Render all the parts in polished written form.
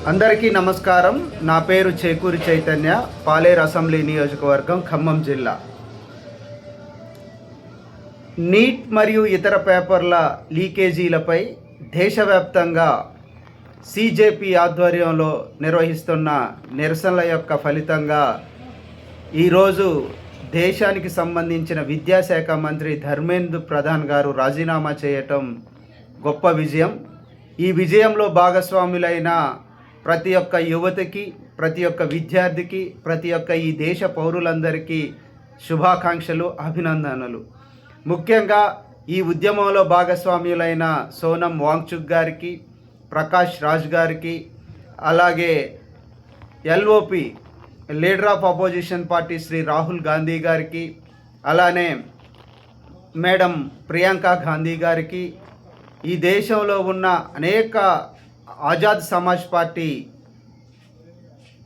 అందరికీ నమస్కారం. నా పేరు చేకూరి చైతన్య, పాలేరు అసెంబ్లీ నియోజకవర్గం, ఖమ్మం జిల్లా. నీట్ మరియు ఇతర పేపర్ల లీకేజీలపై దేశవ్యాప్తంగా సిజేపి ఆధ్వర్యంలో నిర్వహిస్తున్న నిరసనల యొక్క ఫలితంగా ఈరోజు దేశానికి సంబంధించిన విద్యాశాఖ మంత్రి ధర్మేంద్ర ప్రధాన్ గారు రాజీనామా చేయటం గొప్ప విజయం. ఈ విజయంలో భాగస్వాములైన ప్రతి ఒక్క యువతకి, ప్రతి ఒక్క విద్యార్థికి, ప్రతి ఒక్క ఈ దేశ పౌరులందరికీ శుభాకాంక్షలు, అభినందనలు. ముఖ్యంగా ఈ ఉద్యమంలో భాగస్వామ్యులైన సోనం వాంగ్చుక్ గారికి, ప్రకాష్ రాజ్ గారికి, అలాగే LOP leader of opposition party Shri Rahul Gandhi గారికి, అలానే మేడం ప్రియాంక గాంధీ గారికి, ఈ దేశంలో ఉన్న అనేక ఆజాద్ సమాజ్ పార్టీ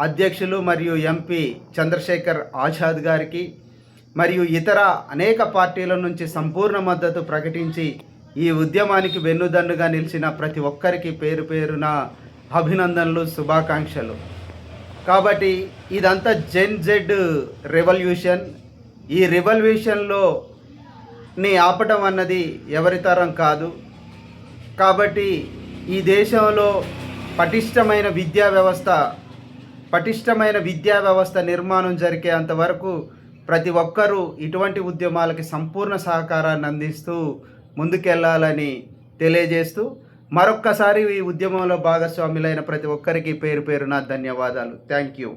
అధ్యక్షులు మరియు ఎంపీ చంద్రశేఖర్ ఆజాద్ గారికి, మరియు ఇతర అనేక పార్టీల నుంచి సంపూర్ణ మద్దతు ప్రకటించి ఈ ఉద్యమానికి వెన్నుదన్నుగా నిలిచిన ప్రతి ఒక్కరికి పేరు పేరున అభినందనలు, శుభాకాంక్షలు. కాబట్టి ఇదంతా జెన్ జెడ్ రెవల్యూషన్. ఈ రెవల్యూషన్లో ఆపటం అన్నది ఎవరి తరం కాదు. కాబట్టి ఈ దేశంలో పటిష్టమైన విద్యా వ్యవస్థ నిర్మాణం జరిగే అంతవరకు ప్రతి ఒక్కరూ ఇటువంటి ఉద్యమాలకి సంపూర్ణ సహకారాన్ని అందిస్తూ ముందుకెళ్లాలని తెలియజేస్తూ మరొక్కసారి ఈ ఉద్యమంలో భాగస్వాములైన ప్రతి ఒక్కరికి పేరు పేరున ధన్యవాదాలు. Thank you.